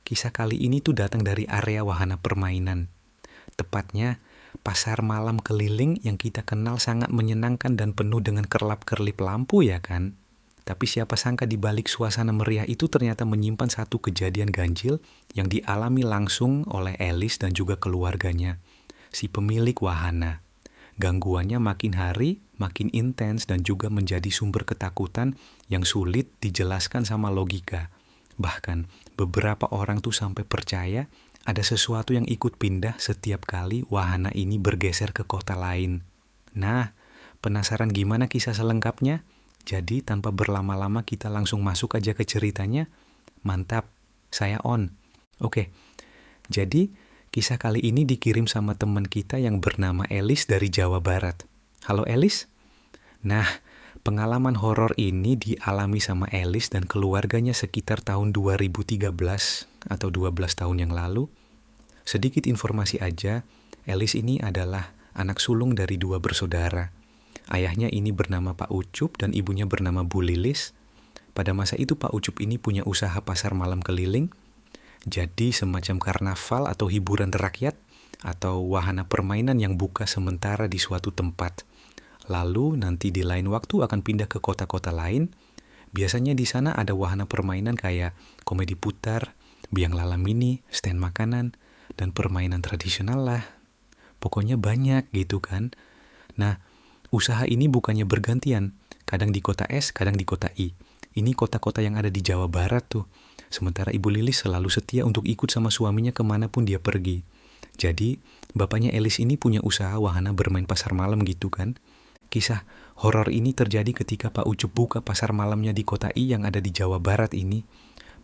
Kisah kali ini tuh datang dari area wahana permainan. Tepatnya, pasar malam keliling yang kita kenal sangat menyenangkan dan penuh dengan kerlap-kerlip lampu ya kan? Tapi siapa sangka di balik suasana meriah itu ternyata menyimpan satu kejadian ganjil yang dialami langsung oleh Alice dan juga keluarganya, si pemilik wahana. Gangguannya makin hari makin intens dan juga menjadi sumber ketakutan yang sulit dijelaskan sama logika. Bahkan beberapa orang tuh sampai percaya ada sesuatu yang ikut pindah setiap kali wahana ini bergeser ke kota lain. Nah, penasaran gimana kisah selengkapnya? Jadi tanpa berlama-lama kita langsung masuk aja ke ceritanya. Mantap, saya on. Oke, jadi kisah kali ini dikirim sama teman kita yang bernama Alice dari Jawa Barat. Halo Alice? Nah, pengalaman horor ini dialami sama Alice dan keluarganya sekitar tahun 2013 atau 12 tahun yang lalu. Sedikit informasi aja, Alice ini adalah anak sulung dari dua bersaudara. Ayahnya ini bernama Pak Ucup dan ibunya bernama Bu Lilis. Pada masa itu Pak Ucup ini punya usaha pasar malam keliling. Jadi semacam karnaval atau hiburan rakyat atau wahana permainan yang buka sementara di suatu tempat. Lalu nanti di lain waktu akan pindah ke kota-kota lain. Biasanya di sana ada wahana permainan kayak komedi putar, biang lala mini, stand makanan, dan permainan tradisional lah. Pokoknya banyak gitu kan. Nah, usaha ini bukannya bergantian. Kadang di kota S, kadang di kota I. Ini kota-kota yang ada di Jawa Barat tuh. Sementara Ibu Lilis selalu setia untuk ikut sama suaminya kemanapun dia pergi. Jadi, bapaknya Alice ini punya usaha wahana bermain pasar malam gitu kan. Kisah horor ini terjadi ketika Pak Ucup buka pasar malamnya di kota I yang ada di Jawa Barat ini.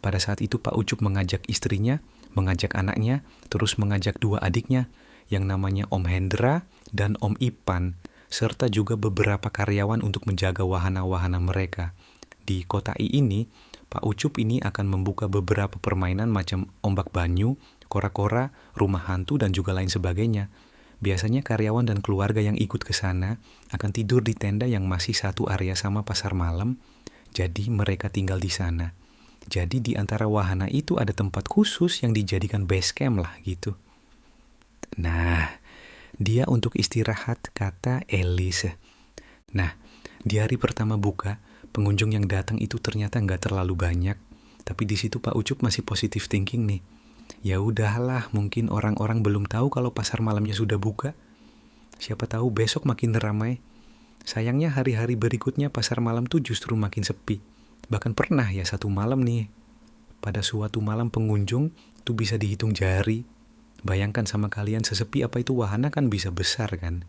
Pada saat itu Pak Ucup mengajak istrinya, mengajak anaknya, terus mengajak dua adiknya yang namanya Om Hendra dan Om Ipan, serta juga beberapa karyawan untuk menjaga wahana-wahana mereka. Di kota I ini, Pak Ucup ini akan membuka beberapa permainan macam ombak banyu, kora-kora, rumah hantu, dan juga lain sebagainya. Biasanya karyawan dan keluarga yang ikut ke sana akan tidur di tenda yang masih satu area sama pasar malam, jadi mereka tinggal di sana. Jadi di antara wahana itu ada tempat khusus yang dijadikan base camp lah gitu. Nah, dia untuk istirahat, kata Alice. Nah, di hari pertama buka, pengunjung yang datang itu ternyata nggak terlalu banyak. Tapi di situ Pak Ucup masih positive thinking nih. Ya udahlah, mungkin orang-orang belum tahu kalau pasar malamnya sudah buka. Siapa tahu besok makin ramai. Sayangnya hari-hari berikutnya pasar malam tuh justru makin sepi. Bahkan pernah ya satu malam nih, pada suatu malam pengunjung tuh bisa dihitung jari. Bayangkan sama kalian sesepi apa itu wahana kan bisa besar kan.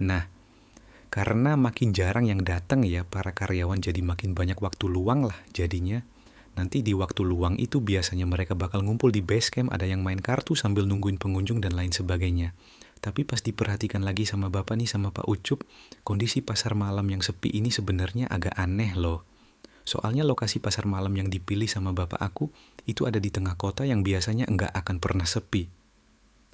Nah, karena makin jarang yang datang ya para karyawan jadi makin banyak waktu luang lah jadinya. Nanti di waktu luang itu biasanya mereka bakal ngumpul di base camp, ada yang main kartu sambil nungguin pengunjung dan lain sebagainya. Tapi pas diperhatikan lagi sama Bapak nih sama Pak Ucup, kondisi pasar malam yang sepi ini sebenarnya agak aneh loh. Soalnya lokasi pasar malam yang dipilih sama Bapak aku itu ada di tengah kota yang biasanya nggak akan pernah sepi.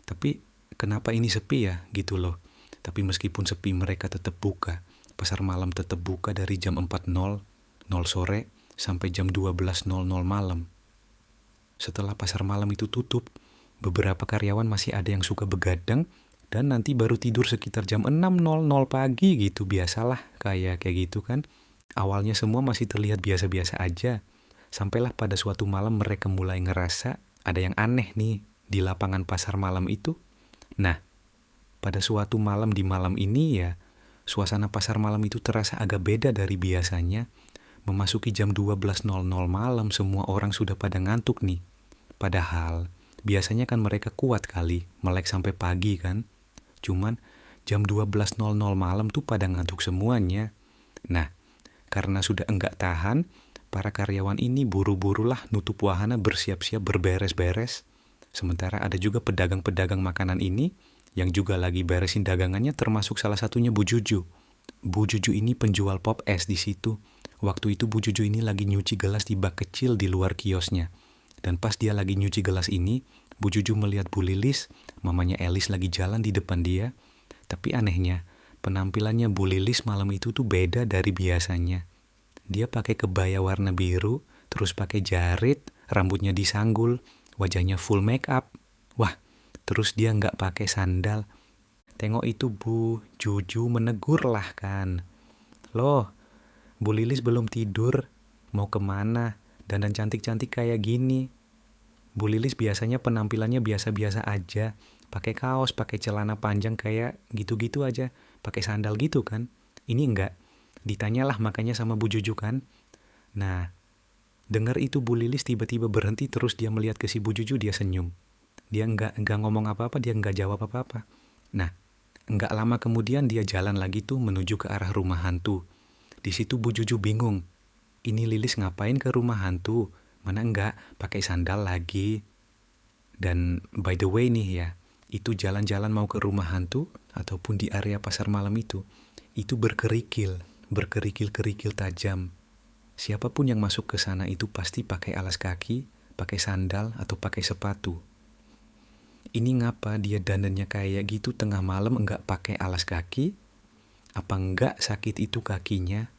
Tapi kenapa ini sepi ya gitu loh. Tapi meskipun sepi mereka tetap buka. Pasar malam tetap buka dari jam 4.00 sore sampai jam 12.00 malam. Setelah pasar malam itu tutup, beberapa karyawan masih ada yang suka begadang dan nanti baru tidur sekitar jam 6.00 pagi gitu. Biasalah kayak gitu kan. Awalnya semua masih terlihat biasa-biasa aja. Sampailah pada suatu malam mereka mulai ngerasa ada yang aneh nih di lapangan pasar malam itu. Nah, pada suatu malam di malam ini ya, suasana pasar malam itu terasa agak beda dari biasanya. Memasuki jam 12.00 malam semua orang sudah pada ngantuk nih. Padahal biasanya kan mereka kuat kali melek sampai pagi kan. Cuman jam 12.00 malam tuh pada ngantuk semuanya. Nah, karena sudah enggak tahan, para karyawan ini buru-burulah nutup wahana bersiap-siap berberes-beres. Sementara ada juga pedagang-pedagang makanan ini yang juga lagi beresin dagangannya, termasuk salah satunya Bu Juju. Bu Juju ini penjual pop es di situ. Waktu itu Bu Juju ini lagi nyuci gelas di bak kecil di luar kiosnya. Dan pas dia lagi nyuci gelas ini, Bu Juju melihat Bu Lilis, mamanya Alice lagi jalan di depan dia. Tapi anehnya, penampilannya Bu Lilis malam itu tuh beda dari biasanya. Dia pakai kebaya warna biru, terus pakai jarit, rambutnya disanggul, wajahnya full make up. Wah, terus dia nggak pakai sandal. Tengok itu Bu Juju menegur lah kan. Loh, Bu Lilis belum tidur, mau kemana? Dandan cantik-cantik kayak gini. Bu Lilis biasanya penampilannya biasa-biasa aja. Pakai kaos, pakai celana panjang kayak gitu-gitu aja. Pakai sandal gitu kan. Ini enggak. Ditanyalah makanya sama Bu Juju kan. Nah, dengar itu Bu Lilis tiba-tiba berhenti terus dia melihat ke si Bu Juju, dia senyum. Dia enggak ngomong apa-apa, dia enggak jawab apa-apa. Nah, enggak lama kemudian dia jalan lagi tuh menuju ke arah rumah hantu. Di situ Bu Juju bingung. Ini Lilis ngapain ke rumah hantu? Mana enggak pakai sandal lagi. Dan by the way nih ya, itu jalan-jalan mau ke rumah hantu ataupun di area pasar malam itu berkerikil tajam. Siapapun yang masuk ke sana itu pasti pakai alas kaki, pakai sandal, atau pakai sepatu. Ini ngapa dia dandannya kayak gitu tengah malam enggak pakai alas kaki? Apa enggak sakit itu kakinya?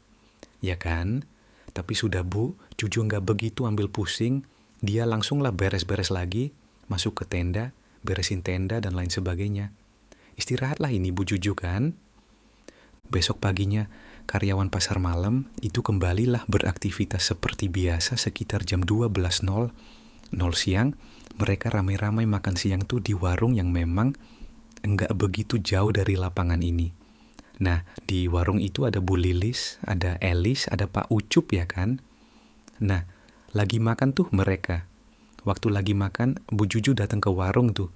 Ya kan? Tapi sudah Bu, Juju enggak begitu ambil pusing. Dia langsunglah beres-beres lagi, masuk ke tenda, beresin tenda dan lain sebagainya. Istirahatlah ini Bu Juju kan? Besok paginya, karyawan pasar malam itu kembalilah beraktivitas seperti biasa sekitar jam 12.00 siang. Mereka ramai-ramai makan siang tuh di warung yang memang enggak begitu jauh dari lapangan ini. Nah, di warung itu ada Bu Lilis, ada Elis, ada Pak Ucup ya kan. Nah, lagi makan tuh mereka. Waktu lagi makan, Bu Juju datang ke warung tuh.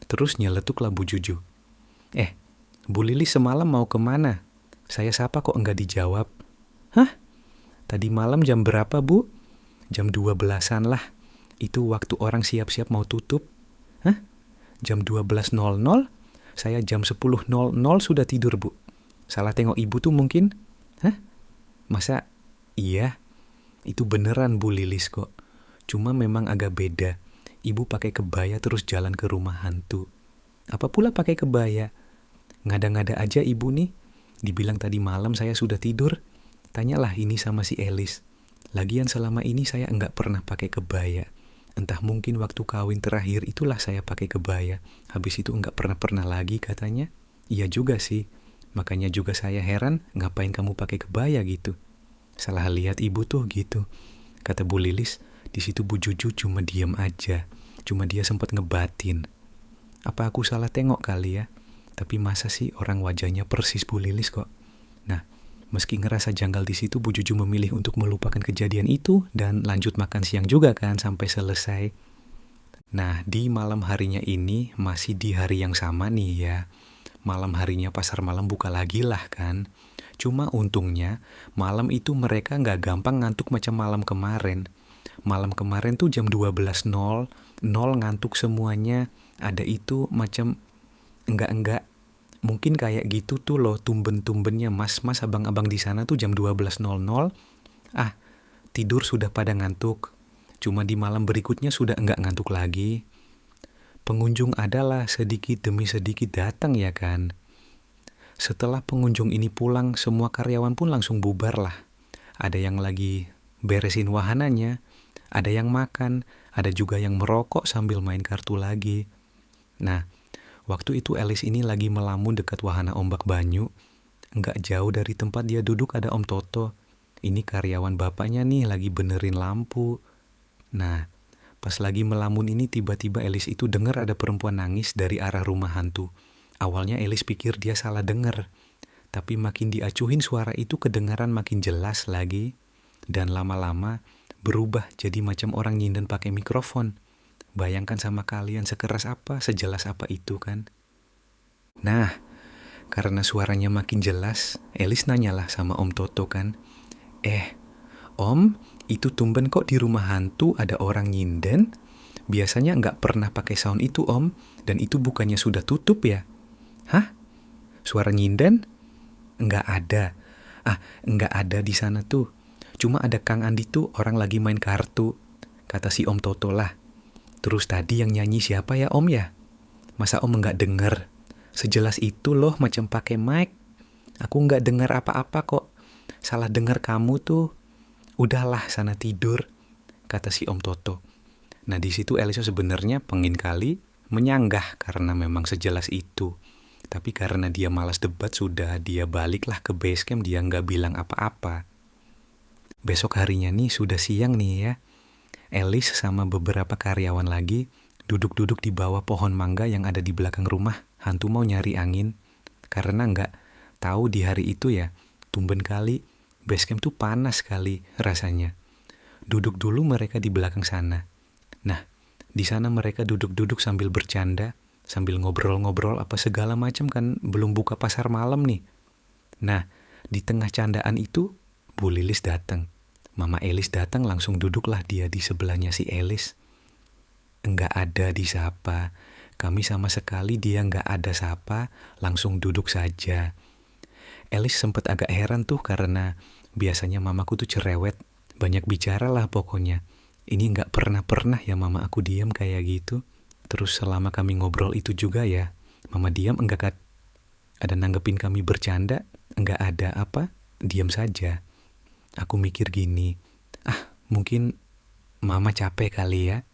Terus nyeletuklah Bu Juju. Bu Lilis semalam mau kemana? Saya sapa kok enggak dijawab. Hah? Tadi malam jam berapa Bu? Jam 12-an lah. Itu waktu orang siap-siap mau tutup. Hah? Jam 12.00? Saya jam 10.00 sudah tidur Bu. Salah tengok ibu tuh mungkin? Hah? Masa? Iya. Itu beneran Bu Lilis kok. Cuma memang agak beda. Ibu pakai kebaya terus jalan ke rumah hantu. Apa pula pakai kebaya? Ngada-ngada aja ibu nih. Dibilang tadi malam saya sudah tidur. Tanyalah ini sama si Elis. Lagian selama ini saya enggak pernah pakai kebaya. Entah mungkin waktu kawin terakhir itulah saya pakai kebaya. Habis itu enggak pernah lagi katanya. Iya juga sih. Makanya juga saya heran ngapain kamu pakai kebaya gitu. Salah lihat ibu tuh gitu. Kata Bu Lilis. Di situ Bu Juju cuma diam aja. Cuma dia sempat ngebatin. Apa aku salah tengok kali ya? Tapi masa sih orang wajahnya persis Bu Lilis kok. Nah, meski ngerasa janggal di situ, Bu Juju memilih untuk melupakan kejadian itu dan lanjut makan siang juga kan sampai selesai. Nah, di malam harinya ini masih di hari yang sama nih ya. Malam harinya pasar malam buka lagi lah kan. Cuma untungnya malam itu mereka nggak gampang ngantuk macam malam kemarin. Malam kemarin tuh jam 12.00 ngantuk semuanya. Ada itu macam enggak. Mungkin kayak gitu tuh loh tumben-tumbennya mas-mas abang-abang di sana tuh jam 12.00. Tidur sudah pada ngantuk. Cuma di malam berikutnya sudah enggak ngantuk lagi. Pengunjung adalah sedikit demi sedikit datang ya kan. Setelah pengunjung ini pulang, semua karyawan pun langsung bubar lah. Ada yang lagi beresin wahananya, ada yang makan, ada juga yang merokok sambil main kartu lagi. Nah, waktu itu Elis ini lagi melamun dekat wahana ombak banyu. Enggak jauh dari tempat dia duduk ada Om Toto. Ini karyawan bapaknya nih lagi benerin lampu. Nah, pas lagi melamun ini tiba-tiba Elis itu dengar ada perempuan nangis dari arah rumah hantu. Awalnya Elis pikir dia salah dengar. Tapi makin diacuhin suara itu kedengaran makin jelas lagi. Dan lama-lama berubah jadi macam orang nyinden pakai mikrofon. Bayangkan sama kalian sekeras apa, sejelas apa itu kan. Nah, karena suaranya makin jelas, Elis nanyalah sama Om Toto kan. Om, itu tumben kok di rumah hantu ada orang nyinden? Biasanya nggak pernah pakai sound itu Om, dan itu bukannya sudah tutup ya? Hah? Suara nyinden? Nggak ada. Nggak ada di sana tuh. Cuma ada Kang Andi tuh orang lagi main kartu. Kata si Om Toto lah. Terus tadi yang nyanyi siapa ya Om ya? Masa Om nggak denger? Sejelas itu loh macam pakai mic. Aku nggak dengar apa-apa kok. Salah dengar kamu tuh. Udahlah sana tidur, kata si Om Toto. Nah di situ Elisa sebenarnya pengen kali menyanggah karena memang sejelas itu. Tapi karena dia malas debat sudah dia baliklah ke base camp, dia nggak bilang apa-apa. Besok harinya nih sudah siang nih ya. Elis sama beberapa karyawan lagi duduk-duduk di bawah pohon mangga yang ada di belakang rumah hantu mau nyari angin. Karena nggak tahu di hari itu ya, tumben kali base camp tuh panas sekali rasanya. Duduk dulu mereka di belakang sana. Nah, di sana mereka duduk-duduk sambil bercanda, sambil ngobrol-ngobrol apa segala macam kan belum buka pasar malam nih. Nah, di tengah candaan itu Bu Lilis datang. Mama Elis datang langsung duduklah dia di sebelahnya si Elis. Enggak ada disapa. Kami sama sekali dia enggak ada sapa, langsung duduk saja. Elis sempat agak heran tuh karena biasanya mamaku tuh cerewet, banyak bicara lah pokoknya. Ini enggak pernah ya mama aku diam kayak gitu. Terus selama kami ngobrol itu juga ya, mama diam enggak ada nanggepin kami bercanda, enggak ada apa, diam saja. Aku mikir gini, mungkin mama capek kali ya.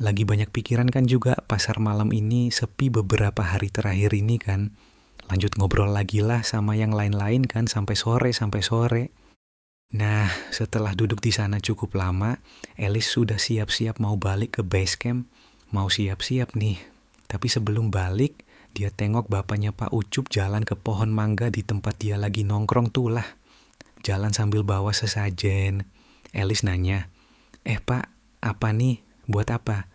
Lagi banyak pikiran kan juga pasar malam ini sepi beberapa hari terakhir ini kan. Lanjut ngobrol lagi lah sama yang lain-lain kan sampai sore. Nah, setelah duduk di sana cukup lama, Elis sudah siap-siap mau balik ke base camp. Mau siap-siap nih. Tapi sebelum balik, dia tengok bapaknya Pak Ucup jalan ke pohon mangga di tempat dia lagi nongkrong tuh lah. Jalan sambil bawa sesajen. Elis nanya, Pak, apa nih? Buat apa?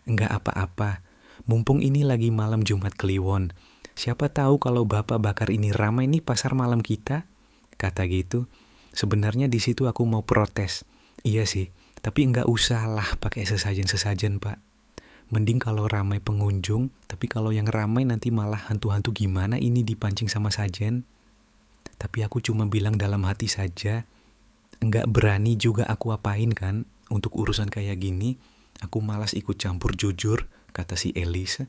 Enggak apa-apa. Mumpung ini lagi malam Jumat Kliwon. Siapa tahu kalau bapak bakar ini ramai nih pasar malam kita? Kata gitu. Sebenarnya di situ aku mau protes. Iya sih, tapi enggak usah lah pakai sesajen-sesajen, Pak. Mending kalau ramai pengunjung, tapi kalau yang ramai nanti malah hantu-hantu gimana ini dipancing sama sajen. Tapi aku cuma bilang dalam hati saja, enggak berani juga aku apain kan, untuk urusan kayak gini, aku malas ikut campur jujur, kata si Elis.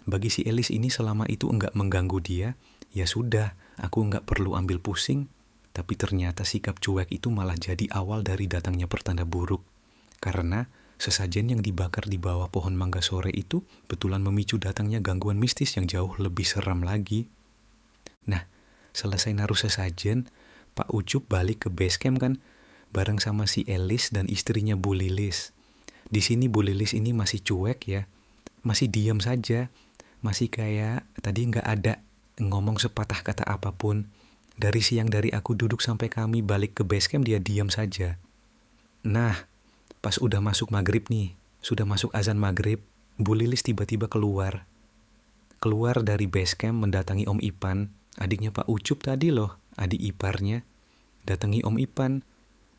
Bagi si Elis ini selama itu enggak mengganggu dia, ya sudah, aku enggak perlu ambil pusing. Tapi ternyata sikap cuek itu malah jadi awal dari datangnya pertanda buruk. Karena sesajen yang dibakar di bawah pohon mangga sore itu betulan memicu datangnya gangguan mistis yang jauh lebih seram lagi. Nah, selesai naruh sesajen, Pak Ucup balik ke base camp kan, bareng sama si Elis dan istrinya Bu Lilis. Di sini Bu Lilis ini masih cuek ya, masih diam saja, masih kayak tadi nggak ada ngomong sepatah kata apapun. Dari siang dari aku duduk sampai kami balik ke base camp dia diam saja. Nah, pas udah masuk maghrib nih, sudah masuk azan maghrib, Bu Lilis tiba-tiba keluar. Keluar dari base camp mendatangi Om Ipan, adiknya Pak Ucup tadi loh, adik iparnya. Datangi Om Ipan.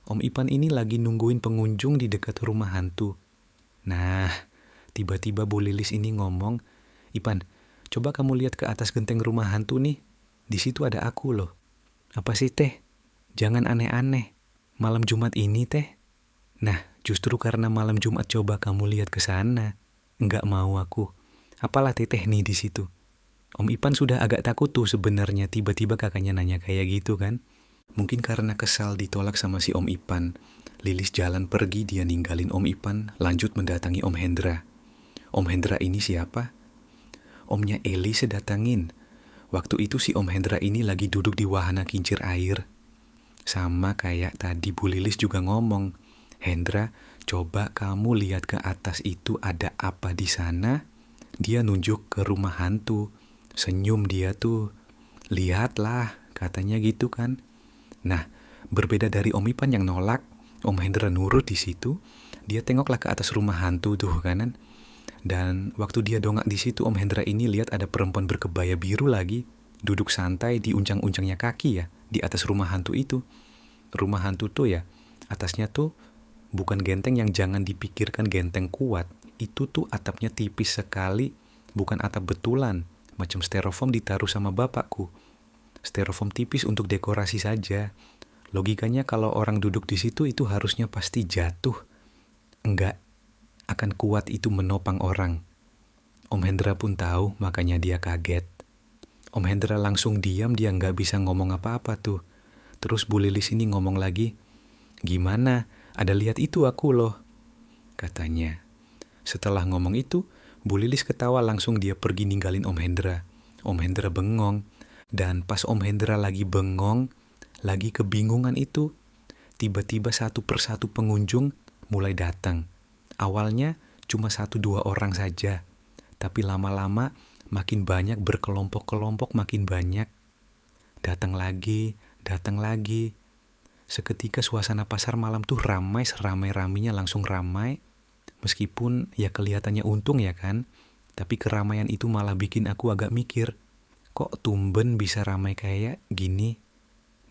Om Ipan ini lagi nungguin pengunjung di dekat rumah hantu. Nah, tiba-tiba Bu Lilis ini ngomong, Ipan, coba kamu lihat ke atas genteng rumah hantu nih. Di situ ada aku loh. Apa sih teh? Jangan aneh-aneh. Malam Jumat ini teh. Nah, justru karena malam Jumat coba kamu lihat ke sana. Enggak mau aku. Apalah teteh nih di situ. Om Ipan sudah agak takut tuh sebenarnya tiba-tiba kakaknya nanya kayak gitu kan. Mungkin karena kesal ditolak sama si Om Ipan. Lilis jalan pergi, dia ninggalin Om Ipan, lanjut mendatangi Om Hendra. Om Hendra ini siapa? Omnya Eli sedatangin. Waktu itu si Om Hendra ini lagi duduk di wahana kincir air. Sama kayak tadi Bu Lilis juga ngomong, Hendra, coba kamu lihat ke atas itu ada apa di sana? Dia nunjuk ke rumah hantu. Senyum dia tuh. Lihatlah, katanya gitu kan. Nah, berbeda dari Om Ipan yang nolak, Om Hendra nurut di situ. Dia tengoklah ke atas rumah hantu tuh kanan. Dan waktu dia dongak di situ, Om Hendra ini lihat ada perempuan berkebaya biru lagi, duduk santai di uncang-uncangnya kaki ya, di atas rumah hantu itu. Rumah hantu tuh ya, atasnya tuh bukan genteng yang jangan dipikirkan genteng kuat. Itu tuh atapnya tipis sekali, bukan atap betulan, macam styrofoam ditaruh sama bapakku. Styrofoam tipis untuk dekorasi saja. Logikanya kalau orang duduk di situ itu harusnya pasti jatuh. Enggak akan kuat itu menopang orang. Om Hendra pun tahu, makanya dia kaget. Om Hendra langsung diam, dia nggak bisa ngomong apa-apa tuh. Terus Bu Lilis ini ngomong lagi, gimana? Ada lihat itu aku loh, katanya. Setelah ngomong itu, Bu Lilis ketawa langsung dia pergi ninggalin Om Hendra. Om Hendra bengong. Dan pas Om Hendra lagi bengong, lagi kebingungan itu, tiba-tiba satu persatu pengunjung mulai datang. Awalnya cuma 1-2 orang saja, tapi lama-lama makin banyak, berkelompok-kelompok makin banyak. Datang lagi, datang lagi. Seketika suasana pasar malam tuh ramai, seramai-ramainya langsung ramai. Meskipun ya kelihatannya untung ya kan, tapi keramaian itu malah bikin aku agak mikir, kok tumben bisa ramai kayak gini?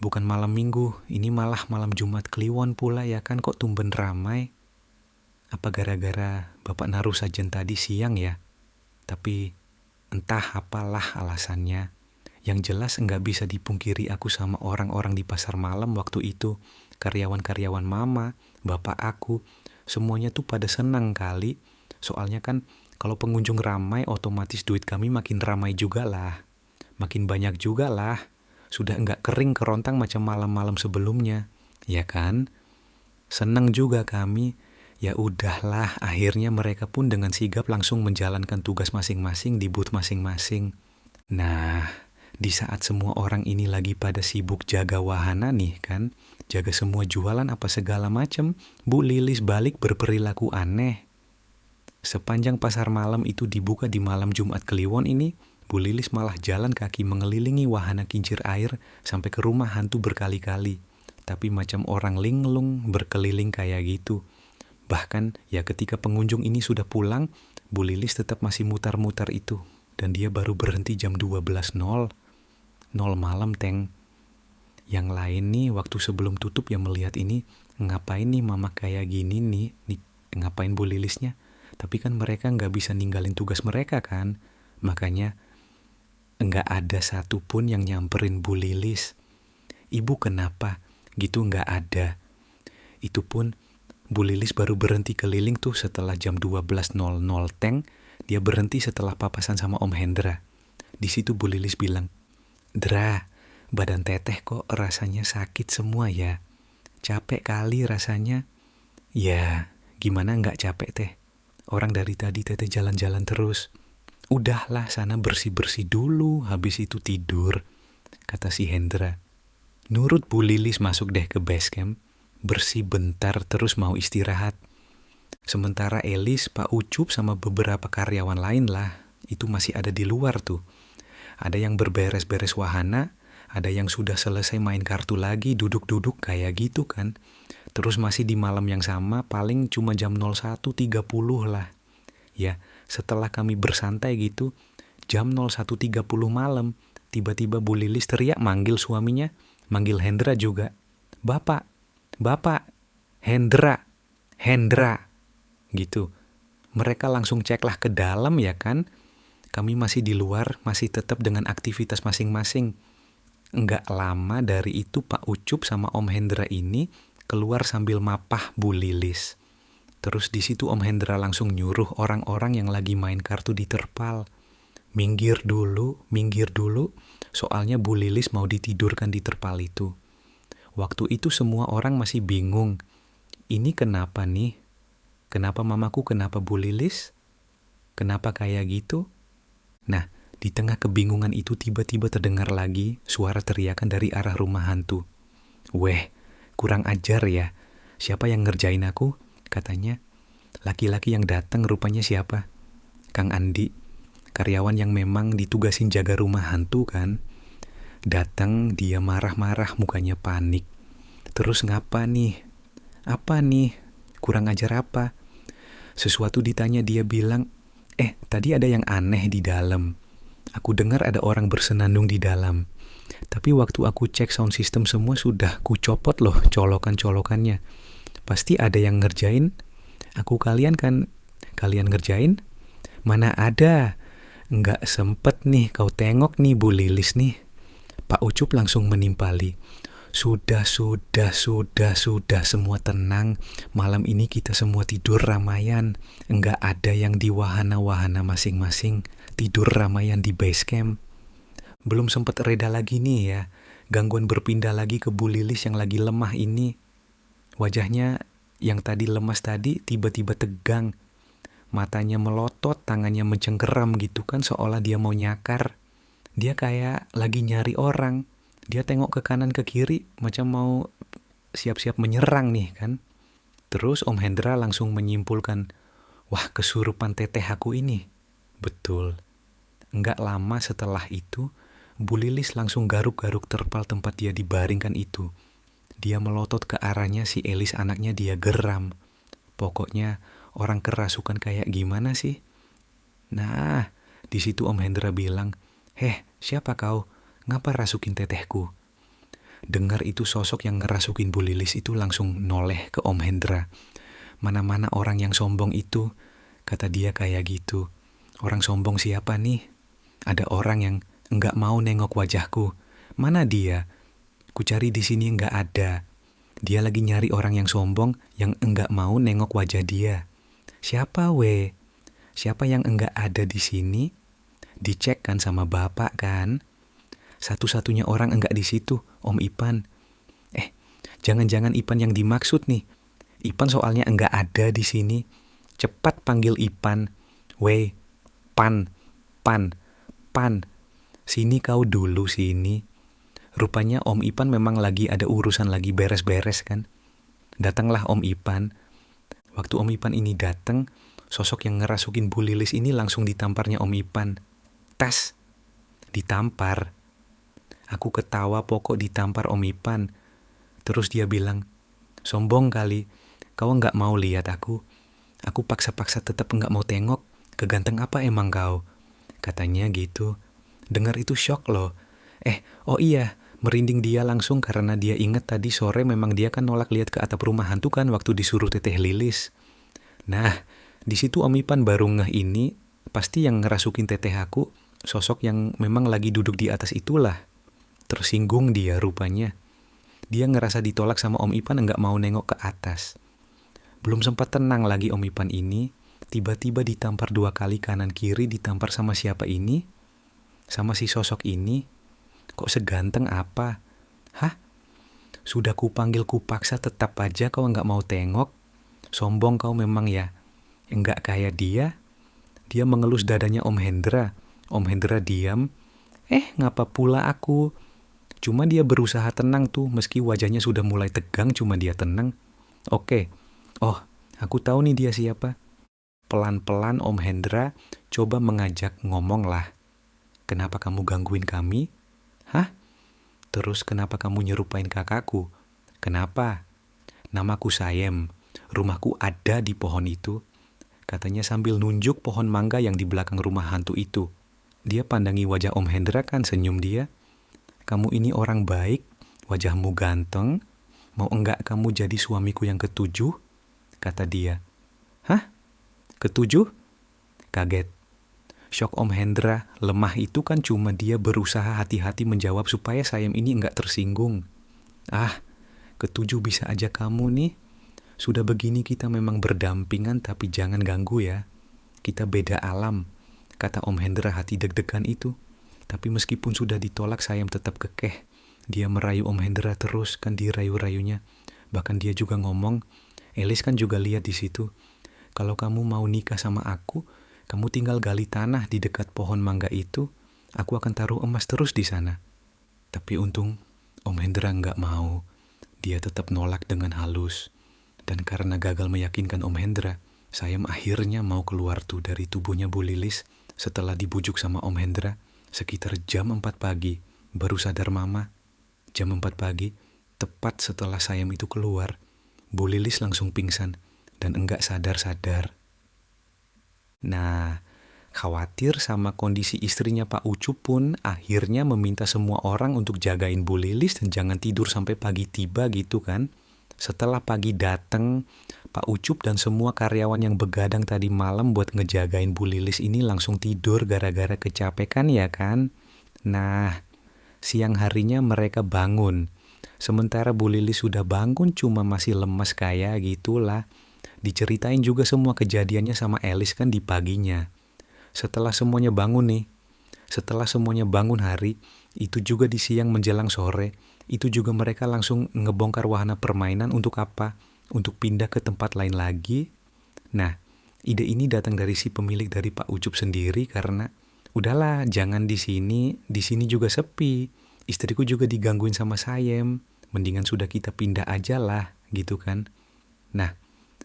Bukan malam minggu, ini malah malam Jumat Kliwon pula ya kan, kok tumben ramai? Apa gara-gara Bapak naruh sajen tadi siang ya? Tapi entah apalah alasannya. Yang jelas nggak bisa dipungkiri aku sama orang-orang di pasar malam waktu itu. Karyawan-karyawan mama, bapak aku, semuanya tuh pada senang kali. Soalnya kan kalau pengunjung ramai otomatis duit kami makin ramai juga lah. Makin banyak juga lah. Sudah nggak kering kerontang macam malam-malam sebelumnya. Ya kan? Senang juga kami. Ya udahlah, akhirnya mereka pun dengan sigap langsung menjalankan tugas masing-masing di booth masing-masing. Nah, di saat semua orang ini lagi pada sibuk jaga wahana nih kan, jaga semua jualan apa segala macam, Bu Lilis balik berperilaku aneh. Sepanjang pasar malam itu dibuka di malam Jumat Kliwon ini, Bu Lilis malah jalan kaki mengelilingi wahana kincir air sampai ke rumah hantu berkali-kali. Tapi macam orang linglung berkeliling kayak gitu. Bahkan ya ketika pengunjung ini sudah pulang, Bu Lilis tetap masih mutar-mutar itu. Dan dia baru berhenti jam 12.00 malam, Teng. Yang lain nih waktu sebelum tutup yang melihat ini, ngapain nih mama kayak gini nih ngapain Bu Lilisnya? Tapi kan mereka nggak bisa ninggalin tugas mereka kan. Makanya nggak ada satupun yang nyamperin Bu Lilis. Ibu kenapa? Gitu nggak ada. Itu pun Bu Lilis baru berhenti keliling tuh setelah jam 12.00 Teng. Dia berhenti setelah papasan sama Om Hendra. Di situ Bu Lilis bilang, "Dra, badan teteh kok rasanya sakit semua ya? Capek kali rasanya." "Ya, gimana nggak capek teh? Orang dari tadi teteh jalan-jalan terus." "Udahlah sana bersih-bersih dulu, habis itu tidur," kata si Hendra. Nurut Bu Lilis masuk deh ke base camp. Bersih bentar terus mau istirahat. Sementara Elis, Pak Ucup sama beberapa karyawan lain lah, itu masih ada di luar tuh. Ada yang berberes-beres wahana, ada yang sudah selesai main kartu lagi, duduk-duduk kayak gitu kan. Terus masih di malam yang sama, paling cuma jam 01.30 lah. Ya, setelah kami bersantai gitu, jam 01.30 malam, tiba-tiba Bu Lilis teriak manggil suaminya, manggil Hendra juga. Bapak, Hendra, gitu. Mereka langsung ceklah ke dalam ya kan. Kami masih di luar, masih tetap dengan aktivitas masing-masing. Nggak lama dari itu Pak Ucup sama Om Hendra ini keluar sambil mapah Bu Lilis. Terus di situ Om Hendra langsung nyuruh orang-orang yang lagi main kartu di terpal. Minggir dulu, soalnya Bu Lilis mau ditidurkan di terpal itu. Waktu itu semua orang masih bingung. Ini kenapa nih? Kenapa mamaku, kenapa Bu Lilis? Kenapa kayak gitu? Nah, di tengah kebingungan itu tiba-tiba terdengar lagi suara teriakan dari arah rumah hantu. "Weh, kurang ajar ya. Siapa yang ngerjain aku?" katanya. Laki-laki yang datang rupanya siapa? Kang Andi, karyawan yang memang ditugasin jaga rumah hantu kan. Datang dia marah-marah, mukanya panik. Terus ngapa nih? Apa nih? Kurang ajar apa? Sesuatu ditanya dia bilang, tadi ada yang aneh di dalam. Aku dengar ada orang bersenandung di dalam. Tapi waktu aku cek sound system semua sudah kucopot loh colokan-colokannya. Pasti ada yang ngerjain. Kalian ngerjain? Mana ada? Nggak sempet nih kau tengok nih Bu Lilis nih. Pak Ucup langsung menimpali. Sudah, semua tenang. Malam ini kita semua tidur ramaian. Enggak ada yang di wahana-wahana masing-masing. Tidur ramaian di base camp. Belum sempat reda lagi nih ya. Gangguan berpindah lagi ke Bu Lilis yang lagi lemah ini. Wajahnya yang tadi lemas tadi tiba-tiba tegang. Matanya melotot, tangannya mencengkeram gitu kan, seolah dia mau nyakar. Dia kayak lagi nyari orang. Dia tengok ke kanan ke kiri macam mau siap-siap menyerang nih kan. Terus Om Hendra langsung menyimpulkan, wah kesurupan teteh aku ini. Betul. Enggak lama setelah itu, Bu Lilis langsung garuk-garuk terpal tempat dia dibaringkan itu. Dia melotot ke arahnya si Elis anaknya, dia geram. Pokoknya orang kerasukan kayak gimana sih? Nah, di situ Om Hendra bilang, "Heh, siapa kau? Ngapa rasukin tetehku?" Dengar itu sosok yang ngerasukin Bu Lilis itu langsung noleh ke Om Hendra. "Mana-mana orang yang sombong itu," kata dia kayak gitu. "Orang sombong siapa nih? Ada orang yang enggak mau nengok wajahku. Mana dia? Ku cari di sini enggak ada. Dia lagi nyari orang yang sombong yang enggak mau nengok wajah dia. Siapa we? Siapa yang enggak ada di sini? Dicek kan sama bapak kan? Satu-satunya orang enggak di situ, Om Ipan. Jangan-jangan Ipan yang dimaksud nih. Ipan soalnya enggak ada di sini. Cepat panggil Ipan. We, Pan, Pan, Pan. Sini kau dulu sini." Rupanya Om Ipan memang lagi ada urusan, lagi beres-beres kan. Datanglah Om Ipan. Waktu Om Ipan ini datang, sosok yang ngerasukin Bu Lilis ini langsung ditamparnya Om Ipan. Tas, ditampar. Aku ketawa pokok ditampar Om Ipan. Terus dia bilang, "Sombong kali, kau nggak mau lihat aku. Aku paksa-paksa tetap nggak mau tengok. Keganteng apa emang kau?" Katanya gitu. Dengar itu shock loh. Oh iya, merinding dia langsung karena dia ingat tadi sore memang dia kan nolak lihat ke atap rumah hantu kan waktu disuruh teteh Lilis. Nah, di situ Om Ipan baru ngeh ini, pasti yang ngerasukin teteh aku, sosok yang memang lagi duduk di atas itulah. Tersinggung dia rupanya. Dia ngerasa ditolak sama Om Ipan, nggak mau nengok ke atas. Belum sempat tenang lagi Om Ipan ini, tiba-tiba ditampar 2 kali kanan kiri, ditampar sama siapa ini? Sama si sosok ini. Kok seganteng apa? Hah? Sudah kupanggil kupaksa tetap aja kau nggak mau tengok? Sombong kau memang ya. Enggak kayak dia. Dia mengelus dadanya Om Hendra. Om Hendra diam. Ngapa pula aku? Cuma dia berusaha tenang tuh, meski wajahnya sudah mulai tegang, cuma dia tenang. Oke. Oh, aku tahu nih dia siapa. Pelan-pelan Om Hendra coba mengajak ngomong lah. "Kenapa kamu gangguin kami? Hah? Terus kenapa kamu nyerupain kakakku? Kenapa? Namaku Sayem. Rumahku ada di pohon itu," katanya sambil nunjuk pohon mangga yang di belakang rumah hantu itu. Dia pandangi wajah Om Hendra kan, senyum dia. "Kamu ini orang baik, wajahmu ganteng. Mau enggak kamu jadi suamiku yang ke-7?" kata dia. "Hah? Ke-7?" Kaget. Syok Om Hendra, lemah itu kan cuma dia berusaha hati-hati menjawab supaya Sayem ini enggak tersinggung. Ke-7 bisa aja kamu nih. Sudah begini kita memang berdampingan tapi jangan ganggu ya. Kita beda alam, kata Om Hendra hati deg-degan itu. Tapi meskipun sudah ditolak, Sayem tetap kekeh. Dia merayu Om Hendra terus, kan dirayu-rayunya. Bahkan dia juga ngomong, "Elis kan juga lihat di situ. Kalau kamu mau nikah sama aku, kamu tinggal gali tanah di dekat pohon mangga itu. Aku akan taruh emas terus di sana." Tapi untung Om Hendra nggak mau. Dia tetap nolak dengan halus. Dan karena gagal meyakinkan Om Hendra, Sayem akhirnya mau keluar tuh dari tubuhnya Bu Lilis. Setelah dibujuk sama Om Hendra, sekitar jam 4 pagi, baru sadar Mama. Jam 4 pagi, tepat setelah Sayem itu keluar, Bu Lilis langsung pingsan dan enggak sadar-sadar. Nah, khawatir sama kondisi istrinya Pak Ucup pun akhirnya meminta semua orang untuk jagain Bu Lilis dan jangan tidur sampai pagi tiba gitu kan. Setelah pagi datang, Pak Ucup dan semua karyawan yang begadang tadi malam buat ngejagain Bu Lilis ini langsung tidur gara-gara kecapekan ya kan. Nah, siang harinya mereka bangun. Sementara Bu Lilis sudah bangun cuma masih lemas kayak gitulah. Diceritain juga semua kejadiannya sama Elis kan di paginya. Setelah semuanya bangun hari, itu juga di siang menjelang sore, itu juga mereka langsung ngebongkar wahana permainan untuk apa? Untuk pindah ke tempat lain lagi. Nah, Ide ini datang dari si pemilik dari Pak Ucup sendiri karena udahlah jangan di sini juga sepi. Istriku juga digangguin sama Sayem, mendingan sudah kita pindah aja lah gitu kan. Nah,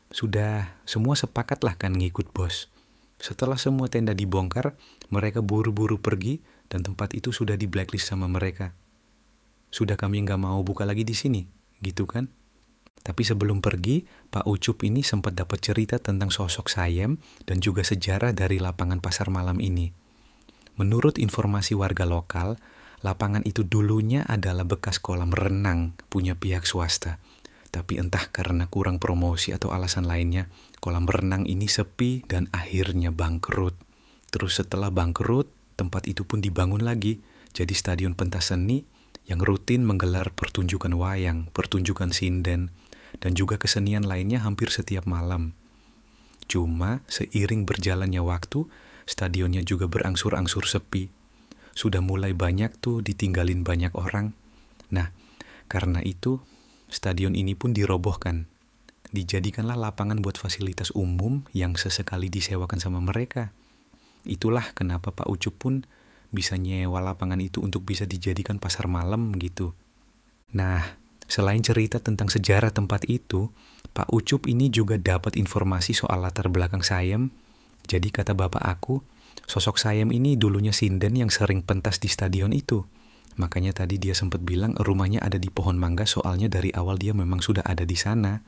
sudah semua sepakat lah kan ngikut bos. Setelah semua tenda dibongkar, mereka buru-buru pergi dan tempat itu sudah di blacklist sama mereka. Sudah kami nggak mau buka lagi di sini, gitu kan? Tapi sebelum pergi, Pak Ucup ini sempat dapat cerita tentang sosok Sayem dan juga sejarah dari lapangan pasar malam ini. Menurut informasi warga lokal, lapangan itu dulunya adalah bekas kolam renang punya pihak swasta. Tapi entah karena kurang promosi atau alasan lainnya, kolam renang ini sepi dan akhirnya bangkrut. Terus setelah bangkrut, tempat itu pun dibangun lagi jadi stadion pentas seni yang rutin menggelar pertunjukan wayang, pertunjukan sinden, dan juga kesenian lainnya hampir setiap malam. Cuma seiring berjalannya waktu, stadionnya juga berangsur-angsur sepi. Sudah mulai banyak tuh ditinggalin banyak orang. Nah, karena itu stadion ini pun dirobohkan. Dijadikanlah lapangan buat fasilitas umum yang sesekali disewakan sama mereka. Itulah kenapa Pak Ucup pun bisa nyewa lapangan itu untuk bisa dijadikan pasar malam gitu. Nah, selain cerita tentang sejarah tempat itu, Pak Ucup ini juga dapat informasi soal latar belakang Sayem. Jadi kata bapak aku, sosok Sayem ini dulunya sinden yang sering pentas di stadion itu. Makanya tadi dia sempat bilang rumahnya ada di pohon mangga soalnya dari awal dia memang sudah ada di sana.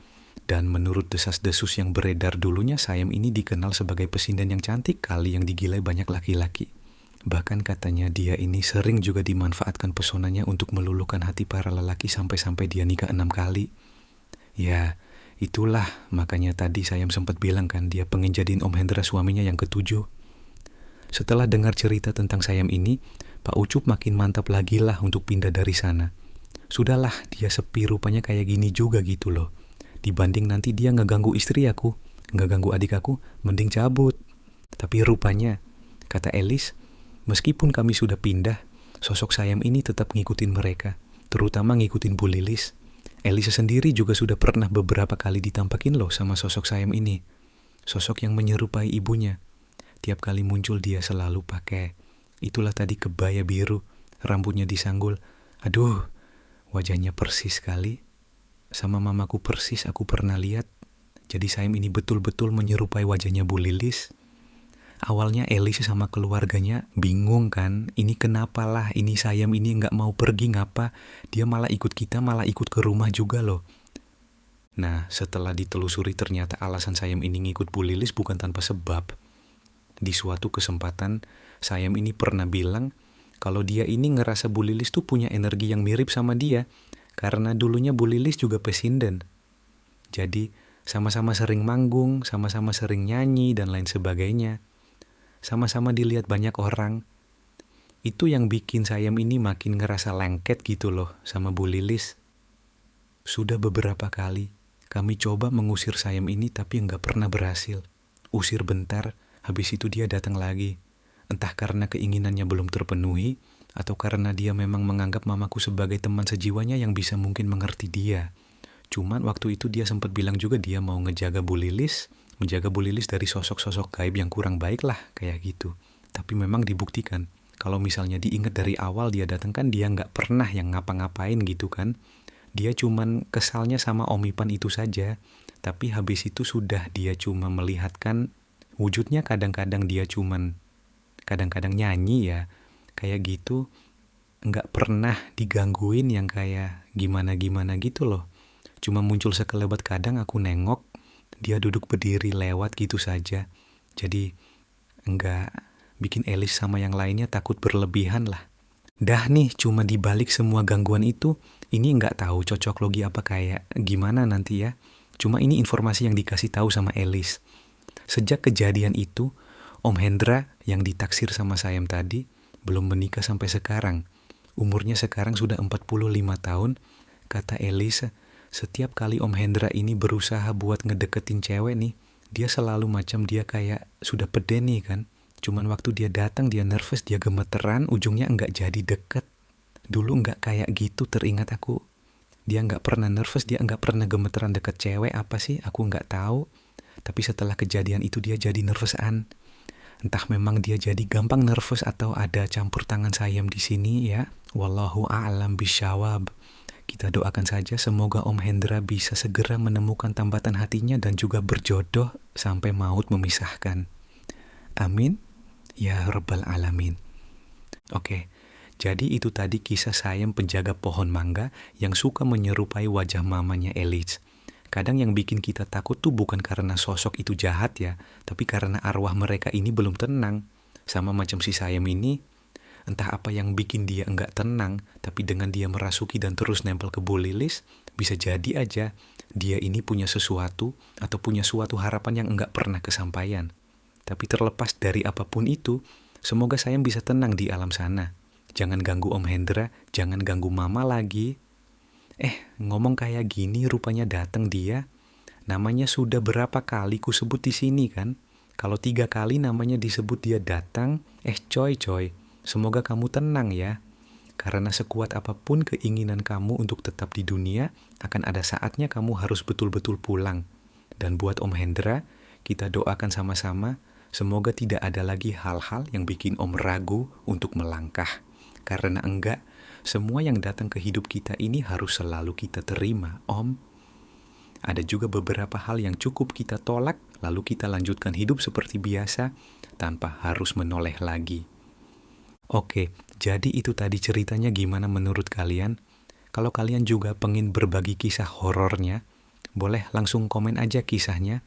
Dan menurut desas-desus yang beredar dulunya, Sayem ini dikenal sebagai pesinden yang cantik kali yang digilai banyak laki-laki. Bahkan katanya dia ini sering juga dimanfaatkan pesonanya untuk meluluhkan hati para lelaki sampai-sampai dia nikah 6 kali. Ya, itulah makanya tadi Sayem sempat bilang kan dia pengen jadiin Om Hendra suaminya yang ketujuh. Setelah dengar cerita tentang Sayem ini, Pak Ucup makin mantap lagi lah untuk pindah dari sana. Sudahlah, dia sepi rupanya kayak gini juga gitu loh. Dibanding nanti dia ngeganggu istri aku, ngeganggu adik aku, mending cabut. Tapi rupanya, kata Elis, meskipun kami sudah pindah, sosok Sayem ini tetap ngikutin mereka, terutama ngikutin Bu Lilis. Elisa sendiri juga sudah pernah beberapa kali ditampakin loh sama sosok Sayem ini. Sosok yang menyerupai ibunya. Tiap kali muncul dia selalu pakai, itulah tadi kebaya biru, rambutnya disanggul. Aduh, wajahnya persis sekali. Sama mamaku persis aku pernah lihat. Jadi Sayem ini betul-betul menyerupai wajahnya Bu Lilis. Awalnya Elisa sama keluarganya bingung kan, ini kenapa lah, ini Sayem ini nggak mau pergi ngapa, dia malah ikut kita, malah ikut ke rumah juga loh. Nah, setelah ditelusuri ternyata alasan Sayem ini ngikut Bu Lilis bukan tanpa sebab. Di suatu kesempatan, Sayem ini pernah bilang kalau dia ini ngerasa Bu Lilis tuh punya energi yang mirip sama dia, karena dulunya Bu Lilis juga pesinden. Jadi, sama-sama sering manggung, sama-sama sering nyanyi, dan lain sebagainya. Sama-sama dilihat banyak orang. Itu yang bikin Sayem ini makin ngerasa lengket gitu loh sama Bu Lilis. Sudah beberapa kali kami coba mengusir Sayem ini tapi nggak pernah berhasil. Usir bentar, habis itu dia datang lagi. Entah karena keinginannya belum terpenuhi, atau karena dia memang menganggap mamaku sebagai teman sejiwanya yang bisa mungkin mengerti dia. Cuman waktu itu dia sempat bilang juga dia mau ngejaga Bu Lilis, menjaga Bu Lilis dari sosok-sosok gaib yang kurang baik lah, kayak gitu. Tapi memang dibuktikan, kalau misalnya diingat dari awal dia datang kan dia nggak pernah yang ngapa-ngapain gitu kan. Dia cuman kesalnya sama Om Ipan itu saja. Tapi habis itu sudah dia cuma melihatkan wujudnya kadang-kadang dia cuman kadang-kadang nyanyi ya. Kayak gitu, nggak pernah digangguin yang kayak gimana-gimana gitu loh. Cuma muncul sekelebat kadang aku nengok, dia duduk berdiri lewat gitu saja. Jadi nggak bikin Elis sama yang lainnya takut berlebihan lah. Dah nih, cuma dibalik semua gangguan itu, ini nggak tahu cocok logi apa kayak gimana nanti ya. Cuma ini informasi yang dikasih tahu sama Elis. Sejak kejadian itu, Om Hendra yang ditaksir sama Sayem tadi, belum menikah sampai sekarang. Umurnya sekarang sudah 45 tahun. Kata Elisa, setiap kali Om Hendra ini berusaha buat ngedeketin cewek nih, dia selalu macam dia kayak sudah pede nih kan. Cuman waktu dia datang dia nervous, dia gemeteran, ujungnya nggak jadi deket. Dulu nggak kayak gitu, teringat aku. Dia nggak pernah nervous, dia nggak pernah gemeteran deket cewek, apa sih? Aku nggak tahu. Tapi setelah kejadian itu dia jadi nervous-an. Entah memang dia jadi gampang nervous atau ada campur tangan Sayem di sini ya. Wallahu a'lam bisyawab. Kita doakan saja semoga Om Hendra bisa segera menemukan tambatan hatinya dan juga berjodoh sampai maut memisahkan. Amin. Ya Rabbal Alamin. Oke, jadi itu tadi kisah Sayem penjaga pohon mangga yang suka menyerupai wajah mamanya Elis. Kadang yang bikin kita takut tuh bukan karena sosok itu jahat ya, tapi karena arwah mereka ini belum tenang. Sama macam si Sayem ini, entah apa yang bikin dia enggak tenang, tapi dengan dia merasuki dan terus nempel ke Bu Lilis, bisa jadi aja dia ini punya sesuatu atau punya suatu harapan yang enggak pernah kesampaian. Tapi terlepas dari apapun itu, semoga Sayem bisa tenang di alam sana. Jangan ganggu Om Hendra, jangan ganggu Mama lagi. Ngomong kayak gini rupanya datang dia. Namanya sudah berapa kali ku sebut di sini kan? Kalau 3 kali namanya disebut dia datang, coy, semoga kamu tenang ya. Karena sekuat apapun keinginan kamu untuk tetap di dunia, akan ada saatnya kamu harus betul-betul pulang. Dan buat Om Hendra, kita doakan sama-sama, semoga tidak ada lagi hal-hal yang bikin Om ragu untuk melangkah. Karena enggak, semua yang datang ke hidup kita ini harus selalu kita terima, Om. Ada juga beberapa hal yang cukup kita tolak, lalu kita lanjutkan hidup seperti biasa, tanpa harus menoleh lagi. Oke, jadi itu tadi ceritanya gimana menurut kalian? Kalau kalian juga pengen berbagi kisah horornya, boleh langsung komen aja kisahnya.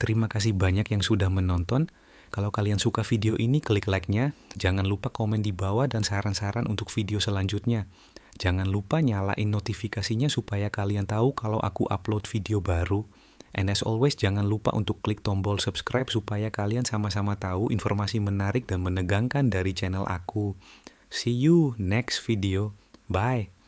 Terima kasih banyak yang sudah menonton. Kalau kalian suka video ini, klik like-nya. Jangan lupa komen di bawah dan saran-saran untuk video selanjutnya. Jangan lupa nyalain notifikasinya supaya kalian tahu kalau aku upload video baru. And as always, jangan lupa untuk klik tombol subscribe supaya kalian sama-sama tahu informasi menarik dan menegangkan dari channel aku. See you next video. Bye.